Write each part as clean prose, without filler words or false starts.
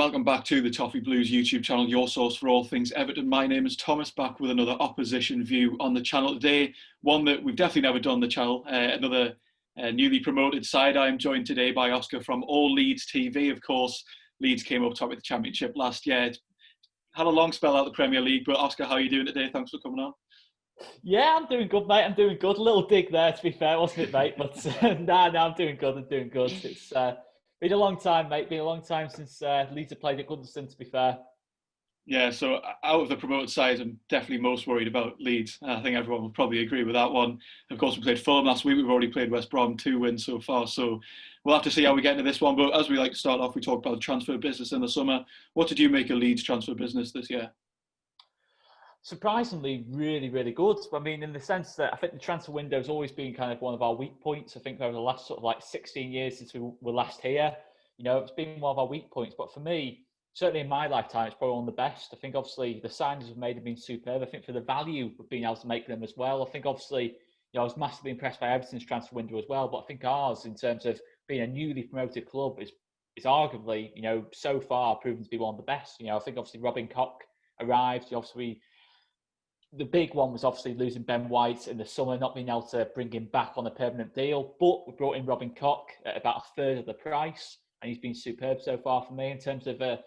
welcome back to the Toffee Blues YouTube channel, your source for all things Everton. My name is Thomas, back with another opposition view on the channel today. One that we've definitely never done on the channel, another newly promoted side. I'm joined today by Oscar from All Leeds TV. Of course, Leeds came up top of the Championship last year. It's had a long spell out of the Premier League, but Oscar, how are you doing today? Thanks for coming on. Yeah, I'm doing good, mate. I'm doing good. A little dig there, to be fair, wasn't it, mate? But no, I'm doing good. I'm doing good. It's been a long time, mate. Been a long time since Leeds have played at Goodison, to be fair. Yeah, so out of the promoted side, I'm definitely most worried about Leeds. I think everyone will probably agree with that one. Of course, we played Fulham last week. We've already played West Brom, 2 wins so far. So we'll have to see how we get into this one. But as we like to start off, we talked about transfer business in the summer. What did you make of Leeds' transfer business this year? Surprisingly, really, really good. I mean, in the sense that I think the transfer window has always been kind of one of our weak points. I think over the last sort of like 16 years since we were last here, it's been one of our weak points. But for me, certainly in my lifetime, it's probably one of the best. I think obviously the signings we've made have been superb. I think for the value of being able to make them as well. I think obviously, I was massively impressed by Everton's transfer window as well. But I think ours, in terms of being a newly promoted club, is arguably, so far proven to be one of the best. I think obviously Robin Koch arrived. Obviously, the big one was obviously losing Ben White in the summer, not being able to bring him back on a permanent deal. But we brought in Robin Koch at about a third of the price, and he's been superb so far for me in terms of a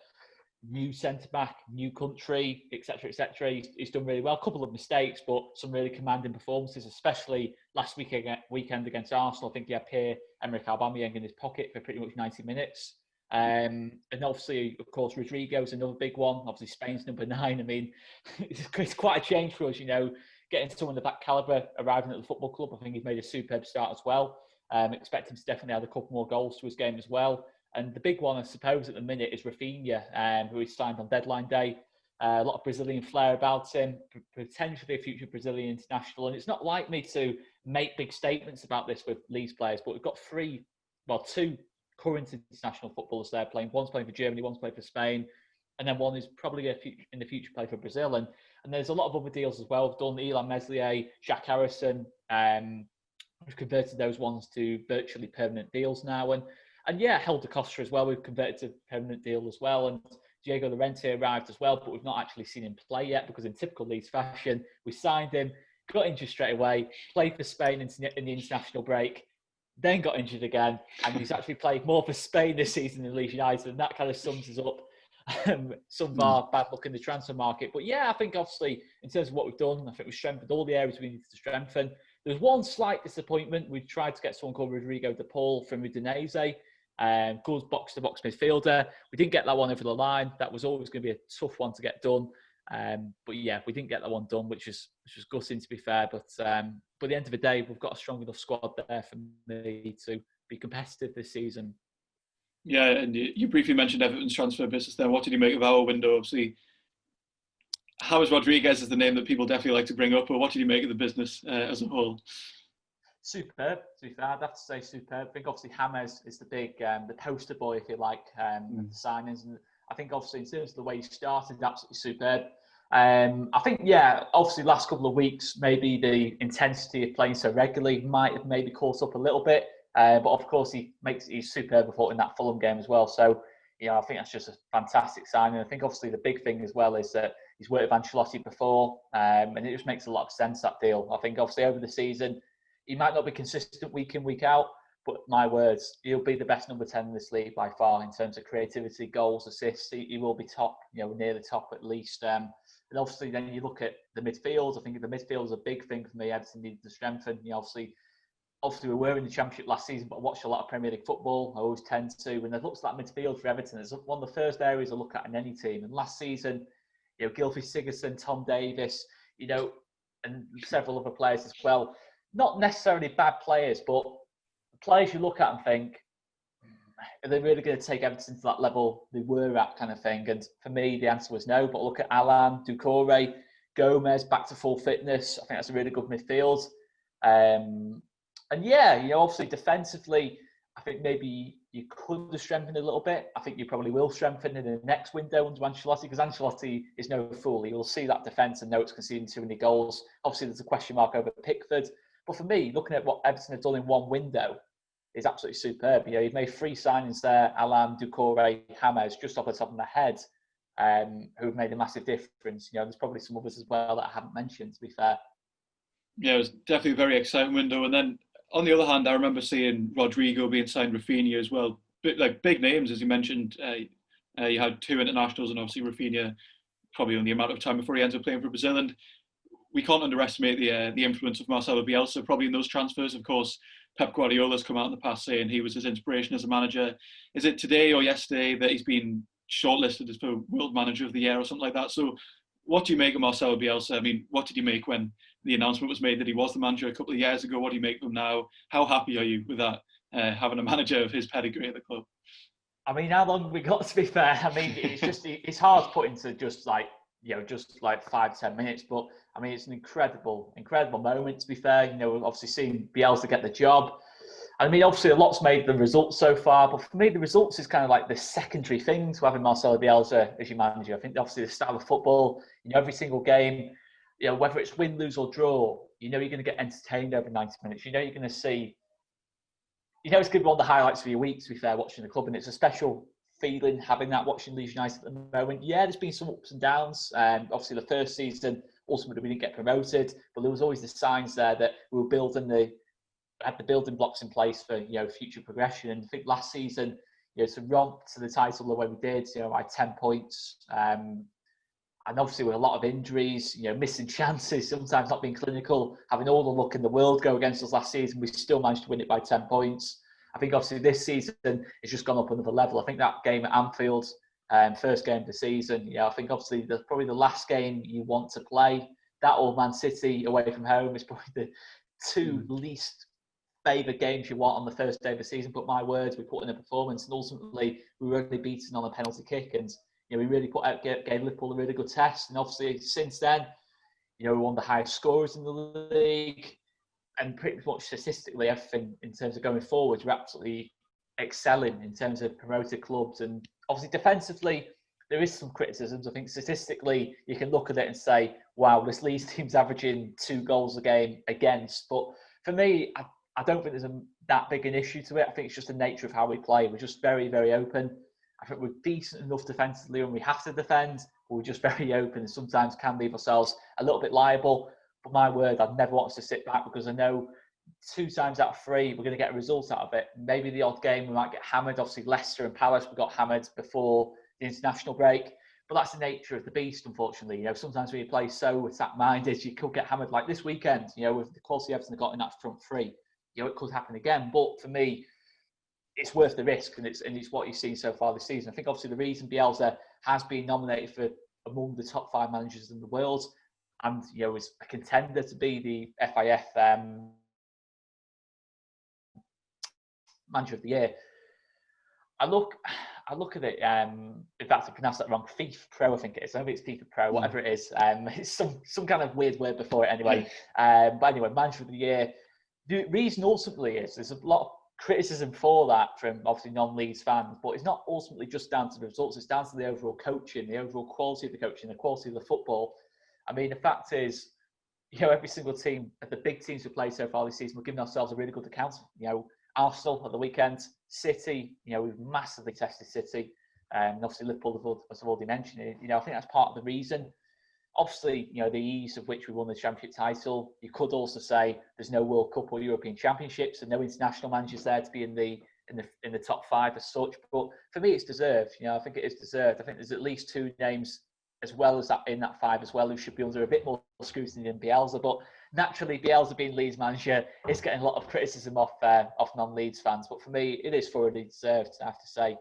new centre-back, new country, etc., etc. He's done really well. A couple of mistakes, but some really commanding performances, especially last weekend against Arsenal. I think he had Pierre-Emerick Aubameyang in his pocket for pretty much 90 minutes. And obviously, of course, Rodrigo's another big one. Obviously, Spain's number 9. I mean, it's quite a change for us, getting someone of that calibre arriving at the football club. I think he's made a superb start as well. Expect him to definitely add a couple more goals to his game as well. And the big one, I suppose, at the minute is Rafinha, who is signed on deadline day. A lot of Brazilian flair about him, potentially a future Brazilian international. And it's not like me to make big statements about this with Leeds players, but we've got two current international footballers there playing. One's playing for Germany, one's playing for Spain, and then one is probably in the future play for Brazil. And there's a lot of other deals as well. We've done Elan Meslier, Jack Harrison. We've converted those ones to virtually permanent deals now. And yeah, Helder Costa as well. We've converted to permanent deal as well. And Diego Llorente arrived as well, but we've not actually seen him play yet because in typical Leeds fashion, we signed him, got injured straight away, played for Spain in the international break, then got injured again, and he's actually played more for Spain this season than Leeds United, and that kind of sums us up some of our bad luck in the transfer market. But yeah, I think obviously in terms of what we've done, I think we've strengthened all the areas we needed to strengthen. There's one slight disappointment. We tried to get someone called Rodrigo de Paul from Udinese, good box-to-box midfielder. We didn't get that one over the line. That was always going to be a tough one to get done. But yeah, we didn't get that one done, which was gutting, to be fair. But at the end of the day, we've got a strong enough squad there for me to be competitive this season. Yeah, and you briefly mentioned Everton's transfer business there. What did you make of our window? Obviously, James Rodriguez is the name that people definitely like to bring up, but what did you make of the business as a whole? Superb, to be fair. I'd have to say superb. I think obviously James is the big, the poster boy, if you like, the signings. And I think obviously in terms of the way he started, absolutely superb. I think, yeah, obviously last couple of weeks, maybe the intensity of playing so regularly might have maybe caught up a little bit. But of course, he's superb, I thought, in that Fulham game as well. So, I think that's just a fantastic signing. I think obviously the big thing as well is that he's worked with Ancelotti before, and it just makes a lot of sense, that deal. I think obviously over the season, he might not be consistent week in, week out, but my words, he'll be the best number 10 in this league by far in terms of creativity, goals, assists. He will be top, near the top at least. And obviously then you look at the midfield. I think the midfield is a big thing for me. Everton needed to strengthen. Obviously we were in the Championship last season, but I watched a lot of Premier League football. I always tend to. When it looks like midfield for Everton, it's one of the first areas I look at in any team. And last season, Gylfi Sigurdsson, Tom Davis, and several other players as well. Not necessarily bad players, but players you look at and think, are they really going to take Everton to that level they were at, kind of thing? And for me, the answer was no. But look at Alan, Doucouré, Gomez, back to full fitness. I think that's a really good midfield. And yeah, obviously defensively, I think maybe you could have strengthened a little bit. I think you probably will strengthen in the next window under Ancelotti, because Ancelotti is no fool. He will see that defence and know it's conceding too many goals. Obviously, there's a question mark over Pickford. But for me, looking at what Everton have done in one window, is absolutely superb. You know, you've made 3 signings there: Alan, Doucouré, James, just off the top of my head, who have made a massive difference. You know, there's probably some others as well that I haven't mentioned, to be fair. Yeah, it was definitely a very exciting window. And then on the other hand, I remember seeing Rodrigo being signed, Rafinha as well. Big names, as you mentioned. You had 2 internationals, and obviously Rafinha probably only a matter of time before he ends up playing for Brazil. And we can't underestimate the influence of Marcelo Bielsa probably in those transfers. Of course, Pep Guardiola's come out in the past saying he was his inspiration as a manager. Is it today or yesterday that he's been shortlisted as for World Manager of the Year or something like that? So what do you make of Marcelo Bielsa? I mean, what did you make when the announcement was made that he was the manager a couple of years ago? What do you make of him now? How happy are you with that, having a manager of his pedigree at the club? I mean, how long have we got, to be fair? I mean, it's hard to put into just like 5-10 minutes, but I mean, it's an incredible moment, to be fair. You know, obviously seeing Bielsa get the job. I mean, obviously a lot's made the results so far, but for me, the results is kind of like the secondary thing to having Marcelo Bielsa as your manager. I think obviously the style of football, you know, every single game, you know, whether it's win, lose or draw, you know, you're going to get entertained over 90 minutes. You know, you're going to see, you know, it's going to be one of the highlights of your week, to be fair, watching the club, and it's a special feeling having that, watching Leeds United at the moment. Yeah, there's been some ups and downs. Obviously, the first season, ultimately we didn't get promoted, but there was always the signs there that we were had the building blocks in place for, you know, future progression. And I think last season, you know, to romp to the title the way we did, you know, by 10 points, and obviously with a lot of injuries, you know, missing chances, sometimes not being clinical, having all the luck in the world go against us last season, we still managed to win it by 10 points. I think obviously this season it's just gone up another level. I think that game at Anfield, first game of the season, you know, I think obviously that's probably the last game you want to play. That or Man City away from home is probably the 2 least favoured games you want on the first day of the season. But my words, we put in a performance, and ultimately we were only beaten on a penalty kick, and you know, we really gave Liverpool a really good test. And obviously since then, you know, we won the highest scorers in the league, and pretty much statistically everything in terms of going forward, we're absolutely excelling in terms of promoted clubs. And obviously defensively, there is some criticisms. I think statistically, you can look at it and say, wow, this Leeds team's averaging 2 goals a game against. But for me, I don't think there's that big an issue to it. I think it's just the nature of how we play. We're just very, very open. I think we're decent enough defensively when we have to defend, but we're just very open and sometimes can leave ourselves a little bit liable. But my word, I'd never want us to sit back, because I know 2 times out of 3, we're going to get a result out of it. Maybe the odd game we might get hammered. Obviously, Leicester and Palace, we got hammered before the international break. But that's the nature of the beast, unfortunately. You know, sometimes when you play so attack-minded, you could get hammered. Like this weekend, you know, with the quality Everton got in that front 3, you know, it could happen again. But for me, it's worth the risk, and it's what you've seen so far this season. I think obviously the reason Bielsa has been nominated for among the top 5 managers in the world, and you know, is a contender to be the FIF Manager of the Year. I look at it, if that's to pronounce that wrong, FIFA Pro, I think it is. I think it's FIFA Pro, whatever it is. It's some kind of weird word before it anyway. But anyway, Manager of the Year. The reason ultimately is there's a lot of criticism for that from obviously non-Leeds fans, but it's not ultimately just down to the results. It's down to the overall coaching, the overall quality of the coaching, the quality of the football. I mean, the fact is, you know, every single team, the big teams we've played so far this season, we're giving ourselves a really good account. You know, Arsenal at the weekend, City, you know, we've massively tested City. And obviously Liverpool, as I've already mentioned, you know, I think that's part of the reason. Obviously, you know, the ease of which we won the championship title. You could also say there's no World Cup or European Championships and no international managers there to be in the top 5 as such. But for me, it's deserved. You know, I think it is deserved. I think there's at least 2 names as well as that in that 5 as well who should be under a bit more scrutiny than Bielsa. But naturally, Bielsa being Leeds manager is getting a lot of criticism off non-Leeds fans. But for me, it is thoroughly deserved, I have to say.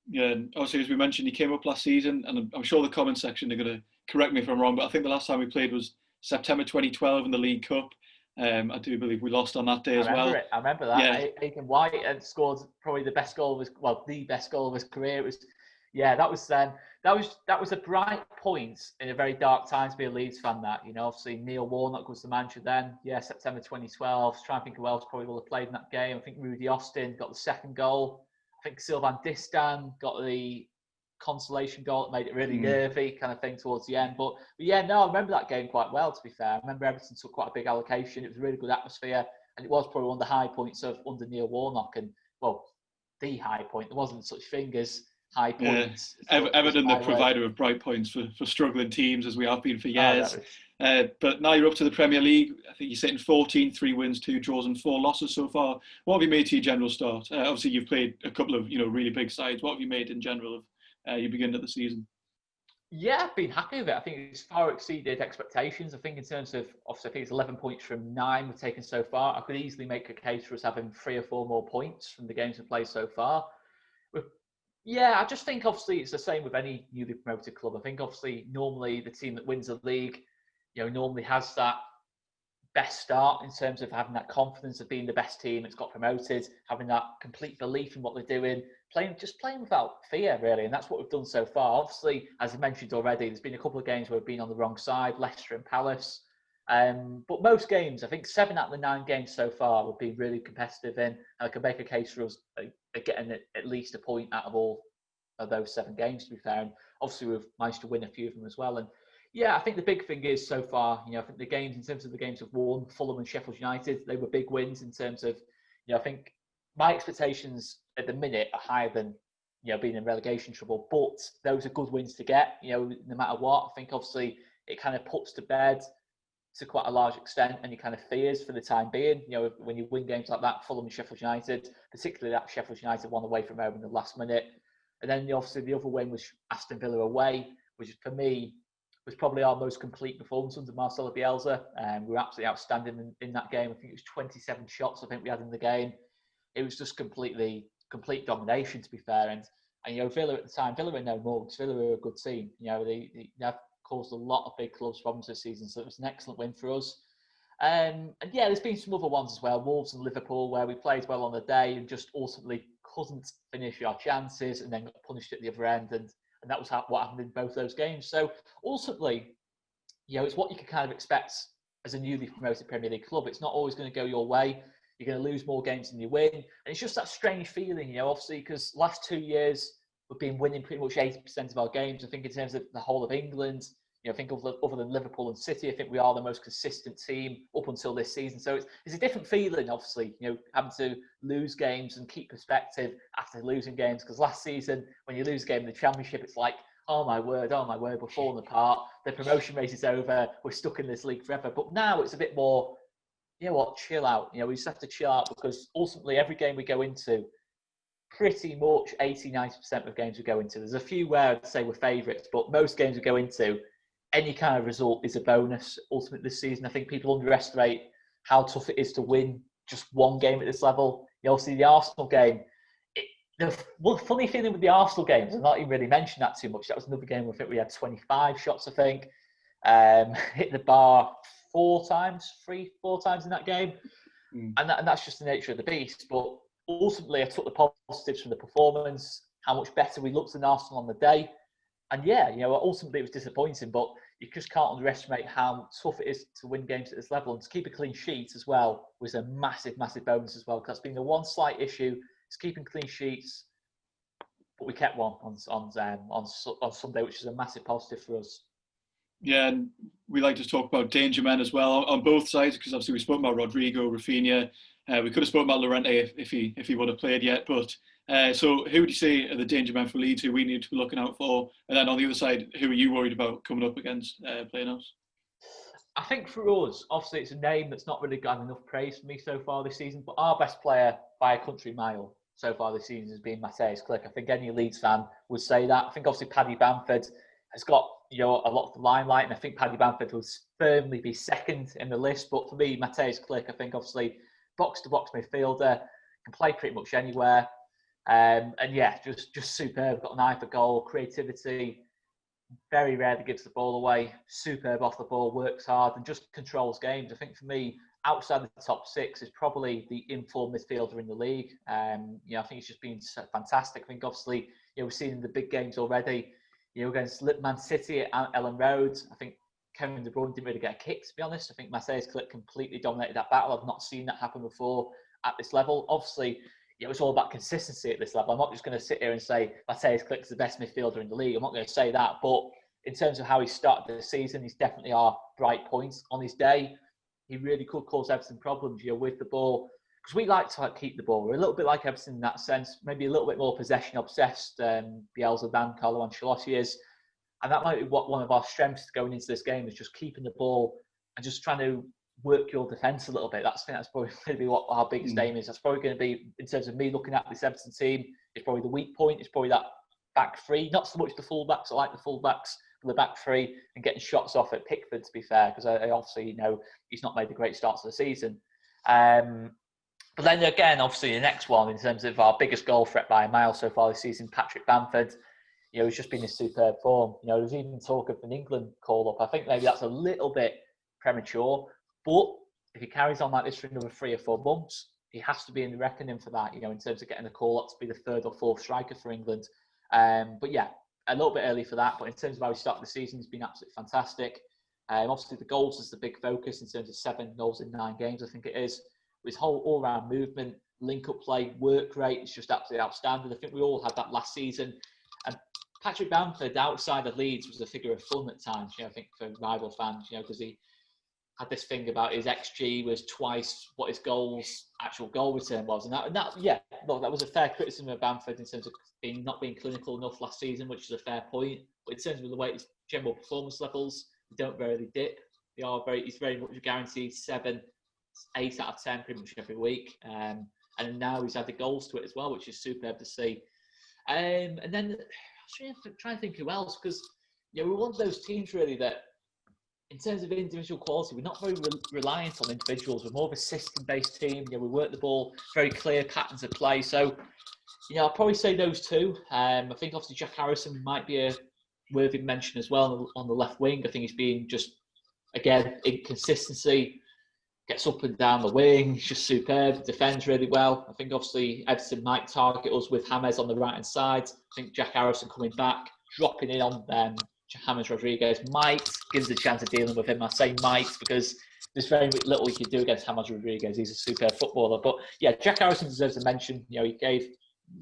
Yeah, and obviously, as we mentioned, he came up last season, and I'm sure the comment section are going to correct me if I'm wrong, but I think the last time we played was September 2012 in the League Cup. I do believe we lost on that day as well. I remember that. Yeah. Aiken White had scored probably the best goal of his career. It was, yeah, that was a bright point in a very dark time to be a Leeds fan. That, you know, obviously Neil Warnock was the manager then. Yeah, September 2012. Trying to think who else probably will have played in that game. I think Rudy Austin got the second goal. I think Sylvain Distin got the consolation goal that made it really nervy kind of thing towards the end. But yeah, no, I remember that game quite well, to be fair. I remember Everton took quite a big allocation. It was a really good atmosphere. and it was probably one of the high points of under Neil Warnock, and well, the high point. There wasn't such thing as high points. Everton, the provider of bright points for struggling teams, as we have been for years. But now you're up to the Premier League. I think you're sitting 14, 3 wins, 2 draws and 4 losses so far. What have you made to your general start? Obviously, you've played a couple of really big sides. What have you made in general of your beginning of the season? Yeah, I've been happy with it. I think it's far exceeded expectations. I think in terms of, obviously, I think it's 11 points from 9 we've taken so far. I could easily make a case for us having 3 or 4 more points from the games we've played so far. Yeah, I just think obviously it's the same with any newly promoted club. I think obviously normally the team that wins the league, normally has that best start in terms of having that confidence of being the best team that's got promoted, having that complete belief in what they're doing, playing without fear really, and that's what we've done so far. Obviously, as I mentioned already, there's been a couple of games where we've been on the wrong side, Leicester and Palace. But most games, I think 7 out of the 9 games so far would be really competitive in. I can make a case for us getting at least a point out of all of those 7 games, to be fair. And obviously, we've managed to win a few of them as well. And yeah, I think the big thing is so far, I think the games, in terms of the games we've won, Fulham and Sheffield United, they were big wins in terms of, I think my expectations at the minute are higher than, being in relegation trouble. But those are good wins to get, no matter what. I think obviously it kind of puts to bed to quite a large extent any kind of fears for the time being. When you win games like that, Fulham and Sheffield United, particularly that Sheffield United one away from home in the last minute. And then obviously the other win was Aston Villa away, which for me was probably our most complete performance under Marcelo Bielsa. We were absolutely outstanding in that game. I think it was 27 shots I think we had in the game. It was just complete domination, to be fair. And Villa at the time, Villa were no more because Villa were a good team. They have caused a lot of big clubs problems this season, so it was an excellent win for us. And yeah, there's been some other ones as well, Wolves and Liverpool, where we played well on the day and just ultimately couldn't finish our chances and then got punished at the other end, and that was what happened in both those games. So ultimately, it's what you can kind of expect as a newly promoted Premier League club. It's not always going to go your way. You're going to lose more games than you win, and it's just that strange feeling, obviously, because last 2 years we've been winning pretty much 80% of our games. I think in terms of the whole of England, I think other than Liverpool and City, I think we are the most consistent team up until this season. So it's a different feeling, obviously, having to lose games and keep perspective after losing games. Because last season, when you lose a game in the Championship, it's like, oh my word, we're falling apart. The promotion race is over. We're stuck in this league forever. But now it's a bit more, chill out. We just have to chill out, because ultimately every game we go into, pretty much 80-90% of games we go into, there's a few where I'd say we're favourites, but most games we go into, any kind of result is a bonus. Ultimately this season, I think people underestimate how tough it is to win just one game at this level. See the Arsenal game. The funny feeling with the Arsenal games, I've not even really mentioned that too much. That was another game where I think we had 25 shots, I think. Hit the bar 4 times in that game. And that's just the nature of the beast. But ultimately, I took the positives from the performance, how much better we looked than Arsenal on the day. And yeah, ultimately it was disappointing, but you just can't underestimate how tough it is to win games at this level. And to keep a clean sheet as well was a massive, massive bonus as well. Because that's been the one slight issue, is keeping clean sheets. But we kept one on Sunday, which is a massive positive for us. Yeah, and we like to talk about danger men as well on both sides, because obviously we spoke about Rodrigo, Rafinha. We could have spoken about Llorente if he would have played yet. But so who would you say are the danger men for Leeds who we need to be looking out for? And then on the other side, who are you worried about coming up against playing us? I think for us, obviously it's a name that's not really gotten enough praise for me so far this season, but our best player by a country mile so far this season has been Matthijs Klick. I think any Leeds fan would say that. I think obviously Paddy Bamford has got a lot of the limelight, and I think Paddy Bamford will firmly be second in the list. But for me, Matthijs Klick, I think obviously box-to-box midfielder, can play pretty much anywhere. And yeah, just superb. Got an eye for goal, creativity. Very rarely gives the ball away. Superb off the ball, works hard, and just controls games. I think for me, outside the top 6 is probably the informed midfielder in the league. I think he's just been fantastic. I think obviously, we've seen in the big games already. Against Man City at Ellen Road, I think Kevin De Bruyne didn't really get a kick, to be honest. I think Matthijs Klick completely dominated that battle. I've not seen that happen before at this level. Obviously, it's all about consistency at this level. I'm not just going to sit here and say Matthijs Klick is the best midfielder in the league. I'm not going to say that. But in terms of how he started the season, he's definitely our bright point on his day. he really could cause Everton problems, with the ball. Because we like to keep the ball. We're a little bit like Everton in that sense, maybe a little bit more possession obsessed Bielsa than Carlo Ancelotti is. And that might be one of our strengths going into this game, is just keeping the ball and just trying to work your defence a little bit. I think that's probably going to be what our biggest aim is. That's probably going to be, in terms of me looking at this Everton team, it's probably the weak point. It's probably that back three, not so much the fullbacks. I like the fullbacks, but the back three and getting shots off at Pickford, to be fair, because I obviously he's not made the great starts of the season. But then again, obviously the next one, in terms of our biggest goal threat by a mile so far this season, Patrick Bamford, he's just been in superb form. There's even talk of an England call-up. I think maybe that's a little bit premature, but if he carries on like this for another 3 or 4 months, he has to be in the reckoning for that, in terms of getting a call-up to be the 3rd or 4th striker for England. But yeah, a little bit early for that. But in terms of how he started the season, he's been absolutely fantastic. Obviously, the goals is the big focus in terms of 7 goals in 9 games, I think it is. His whole all-round movement, link-up play, work rate is just absolutely outstanding. I think we all had that last season. And Patrick Bamford, outside of Leeds, was a figure of fun at times, I think, for rival fans, because he had this thing about his XG was twice what his actual goal return was. And that was a fair criticism of Bamford in terms of not being clinical enough last season, which is a fair point. But in terms of the way his general performance levels, they don't really dip. He's very much guaranteed 7, 8 out of 10 pretty much every week. And now he's added goals to it as well, which is superb to see. And then I was trying to think who else, because we're one of those teams really that, in terms of individual quality, we're not very reliant on individuals. We're more of a system-based team. We work the ball, very clear patterns of play. So, I'll probably say those 2. I think obviously Jack Harrison might be a worthy mention as well on the left wing. I think he's been just, again, inconsistency, gets up and down the wing. He's just superb, defends really well. I think obviously Everton might target us with James on the right-hand side. I think Jack Harrison coming back, dropping in on James Rodriguez might give us a chance of dealing with him. I say might because there's very little we can do against James Rodriguez. He's a superb footballer. But yeah, Jack Harrison deserves a mention. He gave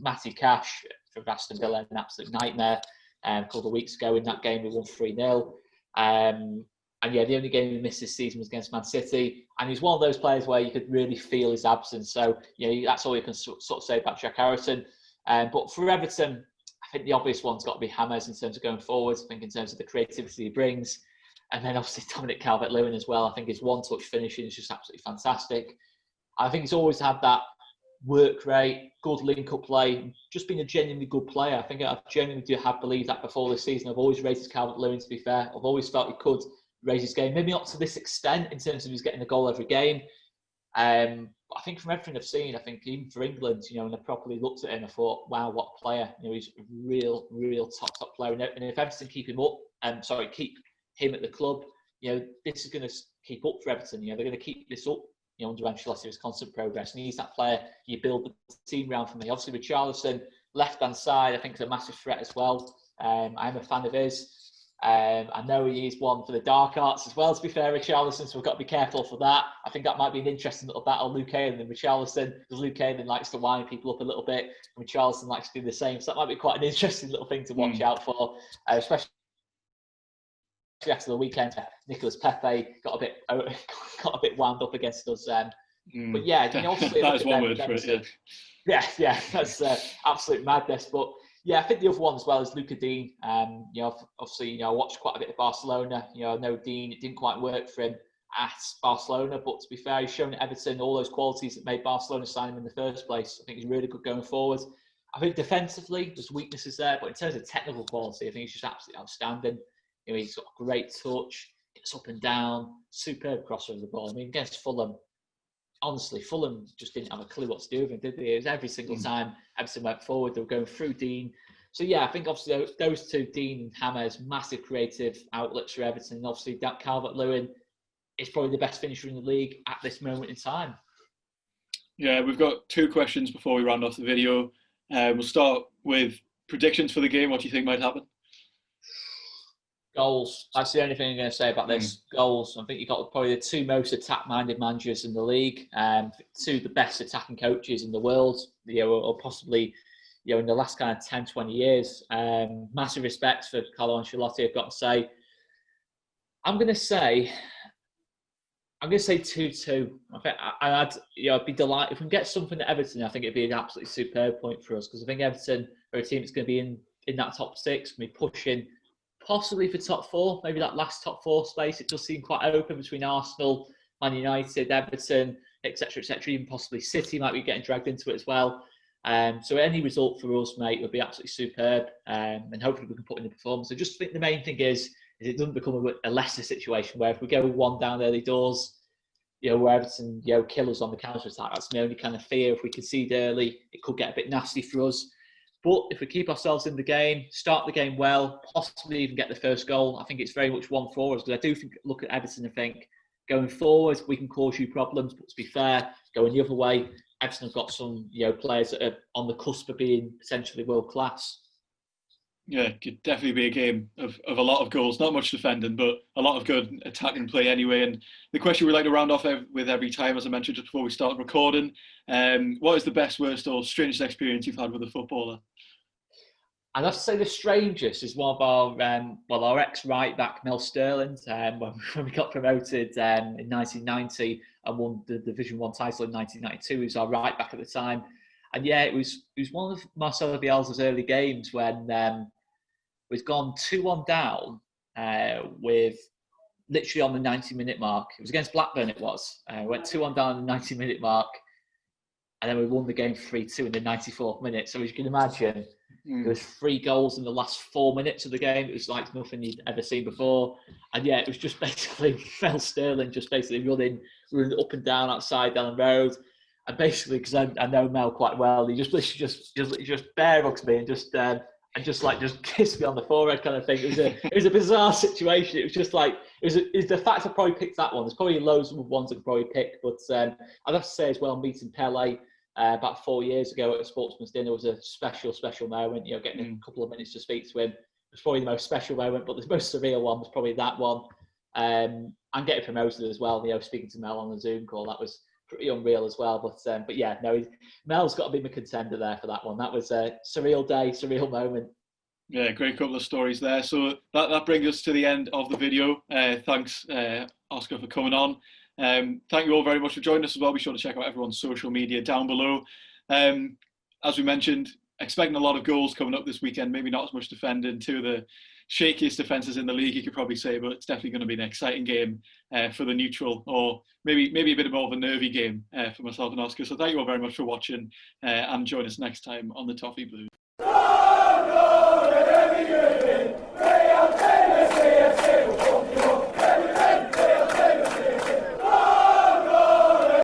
Matty Cash for Aston Villa an absolute nightmare a couple of weeks ago. In that game, we won 3-0. And yeah, the only game he missed this season was against Man City. And he's one of those players where you could really feel his absence. So, that's all you can sort of say about Jack Harrison. But for Everton, I think the obvious one's got to be James in terms of going forward. I think in terms of the creativity he brings. And then obviously Dominic Calvert-Lewin as well. I think his one-touch finishing is just absolutely fantastic. I think he's always had that work rate, good link-up play, just being a genuinely good player. I think I genuinely do have believed that before this season. I've always rated Calvert-Lewin, to be fair. I've always felt he could raise his game. Maybe not to this extent in terms of he's getting a goal every game. I think from everything I've seen, I think even for England, when I properly looked at him, I thought, wow, what a player. He's a real top player. And if Everton keep him up, keep him at the club, this is going to keep up for Everton. They're going to keep this up, under Ancelotti, with constant progress. And he's that player you build the team around for me. Obviously, Richarlison, left-hand side, I think is a massive threat as well. I'm a fan of his. I know he is one for the dark arts as well, to be fair, Richarlison, so we've got to be careful for that. I think that might be an interesting little battle, Luke Ayling and Richarlison, because Luke Ayling likes to wind people up a little bit, and Richarlison likes to do the same, so that might be quite an interesting little thing to watch out for, especially after the weekend. Nicolas Pepe got a bit wound up against us. But yeah, obviously that is one word for it, yeah, that's absolute madness, but yeah, I think the other one as well is Luca Dean. Obviously, I watched quite a bit of Barcelona. I know Dean, it didn't quite work for him at Barcelona, but to be fair, he's shown at Everton all those qualities that made Barcelona sign him in the first place. I think he's really good going forward. I think defensively, there's weaknesses there, but in terms of technical quality, I think he's just absolutely outstanding. He's got a great touch, gets up and down, superb crosser of the ball. I mean, against Fulham, honestly, Fulham just didn't have a clue what to do with him, did they? It was every single time Everton went forward, they were going through Dean. So yeah, I think obviously those 2, Dean and James, massive creative outlets for Everton. And obviously that Calvert-Lewin is probably the best finisher in the league at this moment in time. Yeah, we've got 2 questions before we round off the video. We'll start with predictions for the game. What do you think might happen? Goals. That's the only thing I'm going to say about this. Goals. I think you've got probably the 2 most attack-minded managers in the league, 2 of the best attacking coaches in the world, or possibly, in the last kind of 10, 20 years. Massive respect for Carlo Ancelotti, I've got to say. I'm going to say I'm going to say 2-2. I think I'd be delighted if we can get something at Everton. I think it'd be an absolutely superb point for us, because I think Everton are a team that's going to be in that top six, going to be pushing possibly for top four, maybe that last top four space. It does seem quite open between Arsenal, Man United, Everton, etc., etc. Even possibly City might be getting dragged into it as well. So any result for us, mate, would be absolutely superb, and hopefully we can put in the performance. I just think the main thing is it doesn't become a Leicester situation where if we go one down early doors, where Everton, kill us on the counter attack. That's my only kind of fear. If we concede early, it could get a bit nasty for us. But if we keep ourselves in the game, start the game well, possibly even get the first goal, I think it's very much one for us. Because I do look at Everton and think, going forward, we can cause you problems. But to be fair, going the other way, Everton have got some players that are on the cusp of being potentially world class. Yeah, it could definitely be a game of a lot of goals. Not much defending, but a lot of good attacking play anyway. And the question we like to round off with every time, as I mentioned just before we started recording, what is the best, worst or strangest experience you've had with a footballer? I'd have to say the strangest is one of our ex-right back, Mel Sterling, when we got promoted in 1990 and won the Division 1 title in 1992. He was our right back at the time. And yeah, it was one of Marcelo Bielsa's early games when we'd gone 2-1 down with literally on the 90-minute mark. It was against Blackburn, it was. We went 2-1 down on the 90-minute mark, and then we won the game 3-2 in the 94th minute. So as you can imagine, there was 3 goals in the last 4 minutes of the game. It was like nothing you'd ever seen before. And yeah, it was just basically Mel Sterling just basically running up and down outside down the road. And basically, because I know Mel quite well, he just bear hugs me and just kissed me on the forehead kind of thing. It was a bizarre situation. It was just like it was the fact I probably picked that one. There's probably loads of ones I could probably pick, but I'd have to say as well, meeting Pele about 4 years ago at a sportsman's dinner was a special moment. Getting a couple of minutes to speak to him was probably the most special moment, but the most surreal one was probably that one. And getting promoted as well. Speaking to Mel on the Zoom call, that was pretty unreal as well. But yeah, no, Mel's got to be my contender there for that one. That was a surreal day, surreal moment. Yeah, great couple of stories there. So that brings us to the end of the video. Thanks, Oscar, for coming on. Thank you all very much for joining us as well. Be sure to check out everyone's social media down below. As we mentioned, expecting a lot of goals coming up this weekend. Maybe not as much defending. Two of the shakiest defences in the league, you could probably say, but it's definitely going to be an exciting game for the neutral, or maybe a bit more of a nervy game for myself and Oscar. So thank you all very much for watching, and join us next time on the Toffee Blues.